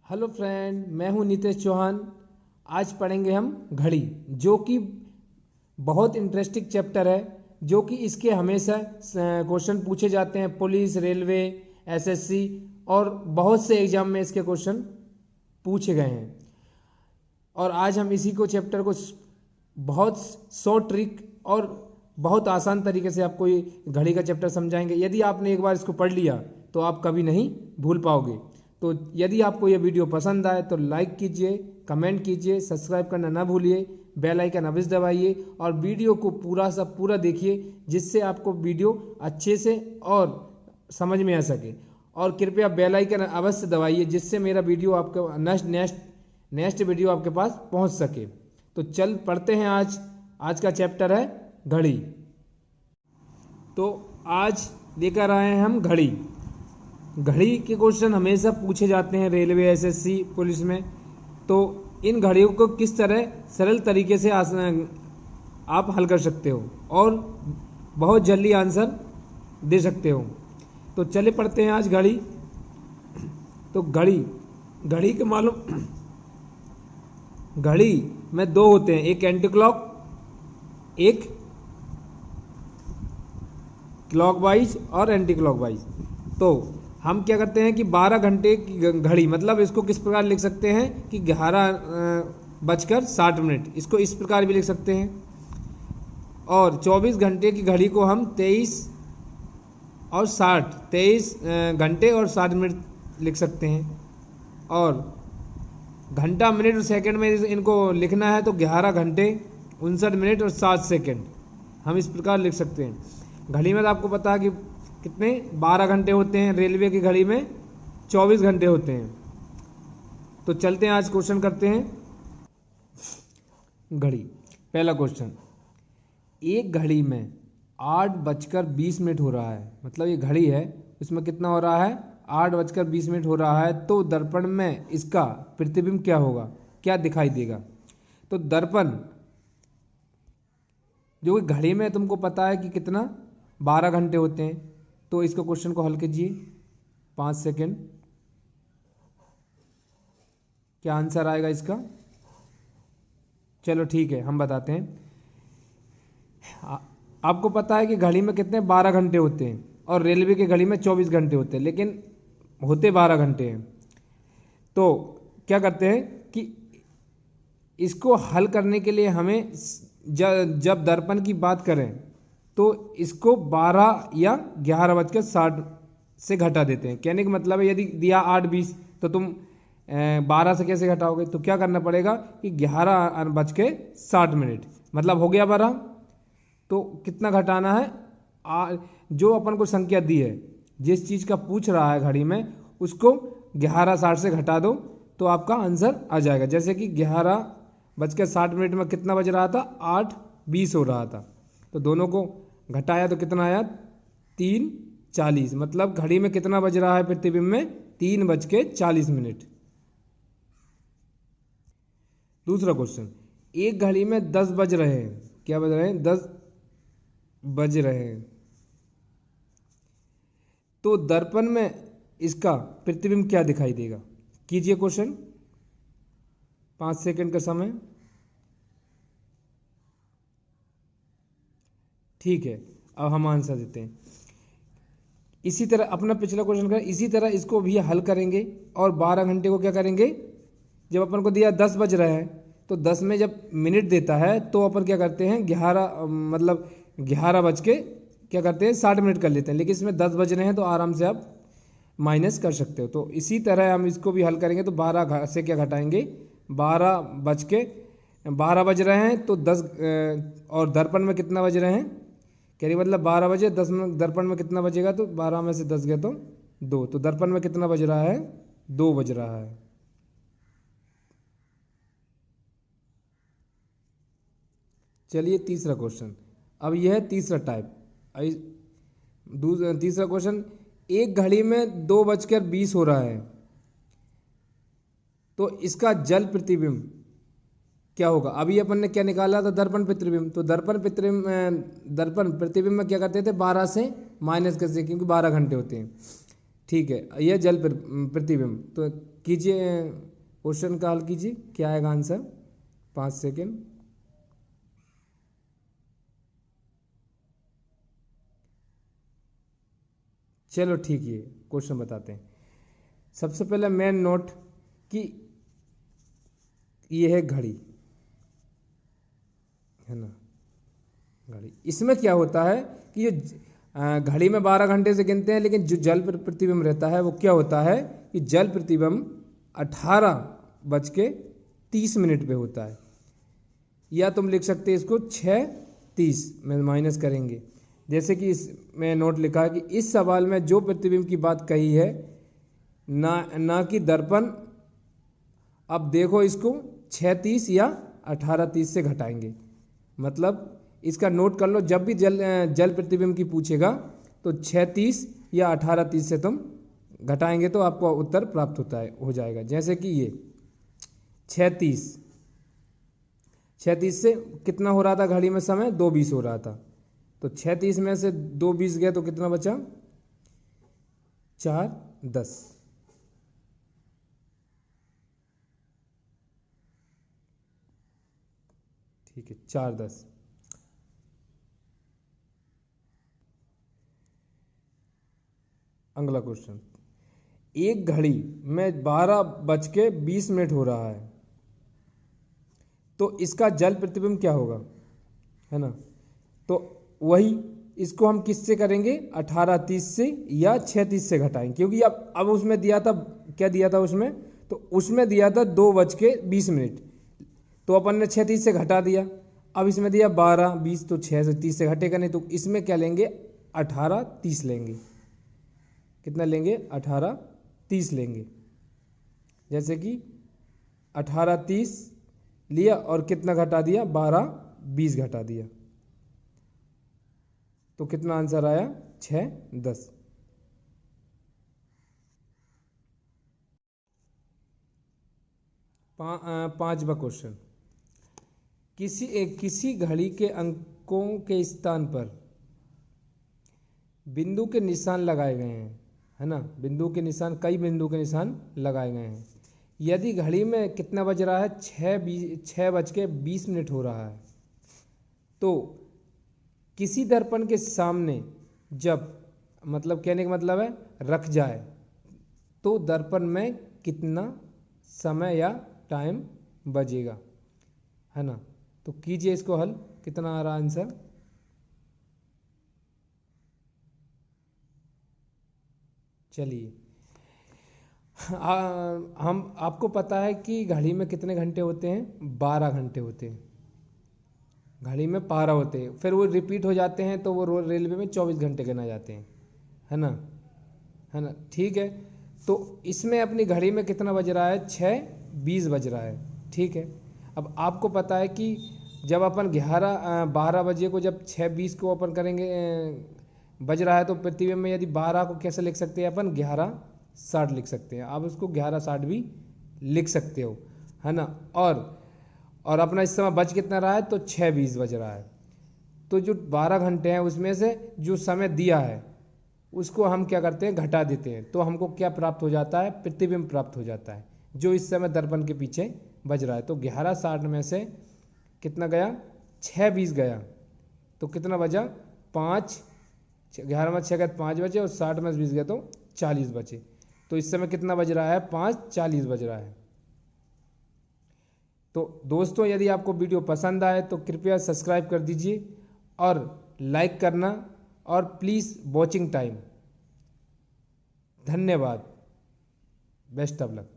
Hello friend, मैं हूं नितेश चौहान। आज पढ़ेंगे हम घड़ी, जो कि बहुत इंटरेस्टिंग चैप्टर है। जो कि इसके हमेशा क्वेश्चन पूछे जाते हैं, पुलिस, रेलवे, एसएससी और बहुत से एग्जाम में इसके क्वेश्चन पूछे गए हैं। और आज हम इसी को चैप्टर को बहुत शॉर्ट ट्रिक और बहुत आसान तरीके से आपको ये घड़ी का चैप्टर समझाएंगे। यदि आपने एक बार इसको पढ़ लिया तो आप कभी नहीं भूल पाओगे। तो यदि आपको यह वीडियो पसंद आए तो लाइक कीजिए, कमेंट कीजिए, सब्सक्राइब करना ना भूलिए, बेल आइकन अवश्य दबाइए और वीडियो को पूरा सब पूरा देखिए, जिससे आपको वीडियो अच्छे से और समझ में आ सके। और कृपया बेल आइकन अवश्य दबाइए, जिससे मेरा वीडियो आपके नेक्स्ट वीडियो आपके पास पहुंच सके। तो चल पढ़ते हैं। आज का चैप्टर है घड़ी। तो आज लेकर आए हैं हम घड़ी। घड़ी के क्वेश्चन हमेशा पूछे जाते हैं रेलवे, एसएससी, पुलिस में। तो इन घड़ियों को किस तरह सरल तरीके से आप हल कर सकते हो और बहुत जल्दी आंसर दे सकते हो। तो चले पढ़ते हैं आज घड़ी। तो घड़ी के मालूम, घड़ी में दो होते हैं, एक एंटी क्लॉक, एक क्लॉकवाइज और एंटी क्लॉकवाइज। तो हम क्या करते हैं कि 12 घंटे की घड़ी, मतलब इसको किस प्रकार लिख सकते हैं कि 11:60, इसको इस प्रकार भी लिख सकते हैं। और 24 घंटे की घड़ी को हम 23 घंटे और 60 मिनट लिख सकते हैं। और घंटा, मिनट और सेकंड में इनको लिखना है तो 11 घंटे 59 मिनट और 7 सेकंड हम इस प्रकार लिख सकते हैं। घड़ी में तो आपको पता है कि कितने 12 घंटे होते हैं, रेलवे की घड़ी में 24 घंटे होते हैं। तो चलते हैं, आज क्वेश्चन करते हैं घड़ी। पहला क्वेश्चन, एक घड़ी में 8:20 हो रहा है, मतलब ये घड़ी है, उसमें कितना हो रहा है, 8:20 हो रहा है। तो दर्पण में इसका प्रतिबिंब क्या होगा, क्या दिखाई देगा। तो दर्पण, जो कि घड़ी में तुमको पता है कि कितना 12 घंटे होते हैं। तो इसको क्वेश्चन को हल कीजिए, 5 सेकेंड। क्या आंसर आएगा इसका, चलो ठीक है हम बताते हैं। आपको पता है कि घड़ी में कितने 12 घंटे होते हैं और रेलवे की घड़ी में 24 घंटे होते हैं, लेकिन होते 12 घंटे हैं। तो क्या करते हैं कि इसको हल करने के लिए हमें जब दर्पण की बात करें तो इसको 12 या 11:60 से घटा देते हैं। कहने का मतलब है, यदि दिया 8:20 तो तुम 12 से कैसे घटाओगे, तो क्या करना पड़ेगा कि 11:60, मतलब हो गया 12। तो कितना घटाना है, जो अपन को संख्या दी है, जिस चीज़ का पूछ रहा है घड़ी में, उसको 11:60 से घटा दो तो आपका आंसर आ जाएगा। जैसे कि 11:60 में कितना बज रहा था, 8:20 हो रहा था। तो दोनों को घटाया तो कितना आया, 3:40, मतलब घड़ी में कितना बज रहा है प्रतिबिंब में, 3:40। दूसरा क्वेश्चन, एक घड़ी में 10 बज रहे हैं, क्या बज रहे हैं, 10 बज रहे हैं। तो दर्पण में इसका प्रतिबिंब क्या दिखाई देगा। कीजिए क्वेश्चन, 5 सेकंड का समय। ठीक है, अब हम आंसर देते हैं। इसी तरह अपना पिछला क्वेश्चन का इसी तरह इसको भी हल करेंगे। और 12 घंटे को क्या करेंगे, जब अपन को दिया 10 बज रहे हैं तो 10 में जब मिनट देता है तो अपन क्या करते हैं, 11 मतलब 11 बज के क्या करते हैं, 60 मिनट कर लेते हैं। लेकिन इसमें 10 बज रहे हैं तो आराम से आप माइनस कर सकते हो। तो इसी तरह हम इसको भी हल करेंगे। तो 12 से क्या घटाएंगे, 12 बज रहे हैं तो 10 और दर्पण में कितना बज रहे हैं, कह रही मतलब 12 बजे, 10 में दर्पण में कितना बजेगा, तो 12 में से 10 गया तो 2। तो दर्पण में कितना बज रहा है, 2 बज रहा है। चलिए तीसरा क्वेश्चन, अब यह है तीसरा टाइप। तीसरा क्वेश्चन, एक घड़ी में 2:20 हो रहा है, तो इसका जल प्रतिबिंब क्या होगा। अभी अपन ने क्या निकाला था, दर्पण प्रतिबिंब। तो दर्पण प्रतिबिंब में क्या करते थे, 12 से माइनस करते, क्योंकि 12 घंटे होते हैं। ठीक है, यह जल प्रतिबिंब। तो कीजिए, क्वेश्चन का हल कीजिए, क्या आएगा आंसर? 5 सेकेंड। चलो ठीक है, क्वेश्चन बताते हैं। सबसे पहले मेन नोट कि ये है घड़ी, है ना, घड़ी। इसमें क्या होता है कि ये घड़ी में 12 घंटे से गिनते हैं, लेकिन जो जल प्रतिबिंब रहता है वो क्या होता है कि जल प्रतिबिंब 18:30 पे होता है। या तुम लिख सकते हैं इसको 6:30 में माइनस करेंगे। जैसे कि इसमें नोट लिखा है कि इस सवाल में जो प्रतिबिंब की बात कही है ना कि दर्पण। अब देखो, इसको 6:30 या 18:30 से घटाएंगे। मतलब इसका नोट कर लो, जब भी जल प्रतिबिंब की पूछेगा तो 6:30 या 18:30 से तुम घटाएंगे तो आपको उत्तर प्राप्त हो जाएगा। जैसे कि ये 6:30 से कितना हो रहा था घड़ी में समय? 2:20 हो रहा था। तो 6:30 में से 2:20 गए तो कितना बचा? 4:10। ठीक है, 4:10। अगला क्वेश्चन, एक घड़ी में 12:20 हो रहा है, तो इसका जल प्रतिबिंब क्या होगा, है ना? तो वही इसको हम किससे करेंगे? 18:30 से या 6:30 से घटाएंगे, क्योंकि अब उसमें दिया था, क्या दिया था उसमें? तो उसमें दिया था 2:20। तो अपन ने 6:30 से घटा दिया। अब इसमें दिया 12:20, तो 6 से 30 से घटेगा नहीं, तो इसमें क्या लेंगे? 18:30 लेंगे। कितना लेंगे? 18:30 लेंगे। जैसे कि 18:30 लिया और कितना घटा दिया? 12:20 घटा दिया, तो कितना आंसर आया? 6:10। पांचवा क्वेश्चन, किसी घड़ी के अंकों के स्थान पर बिंदु के निशान लगाए गए हैं, है ना? बिंदु के निशान, कई बिंदु के निशान लगाए गए हैं। यदि घड़ी में कितना बज रहा है? 6:20 हो रहा है, तो किसी दर्पण के सामने जब, मतलब कहने का मतलब है रख जाए, तो दर्पण में कितना समय या टाइम बजेगा, है ना? तो कीजिए इसको हल, कितना आ रहा आंसर? चलिए, हम आपको पता है कि घड़ी में कितने घंटे होते हैं? 12 घंटे होते हैं। घड़ी में 12 होते हैं, फिर वो रिपीट हो जाते हैं, तो वो रेलवे में 24 घंटे गिना जाते हैं, है ना? है ना? ठीक है, तो इसमें अपनी घड़ी में कितना बज रहा है? 6:20 बज रहा है। ठीक है, अब आपको पता है कि जब अपन 12 बजे को जब 6:20 को अपन करेंगे, बज रहा है, तो प्रतिबिंब में यदि 12 को कैसे लिख सकते हैं अपन? 11:60 लिख सकते हैं। आप उसको 11:60 भी लिख सकते हो, है ना? और अपना इस समय बज कितना रहा है? तो 6:20 बज रहा है। तो जो 12 घंटे हैं उसमें से जो समय दिया है उसको हम क्या करते हैं? घटा देते हैं, तो हमको क्या प्राप्त हो जाता है? प्रतिबिंब प्राप्त हो जाता है, जो इस समय दर्पण के पीछे बज रहा है। तो 11:60 में से कितना गया? 6:20 गया, तो कितना बजा? 5। 11 में 6 गए 5 बचे, और 60 में 20 गए तो 40 बचे। तो इस समय कितना बज रहा है? 5:40 बज रहा है। तो दोस्तों, यदि आपको वीडियो पसंद आए तो कृपया सब्सक्राइब कर दीजिए और लाइक करना, और प्लीज़ वॉचिंग टाइम। धन्यवाद। Best of luck.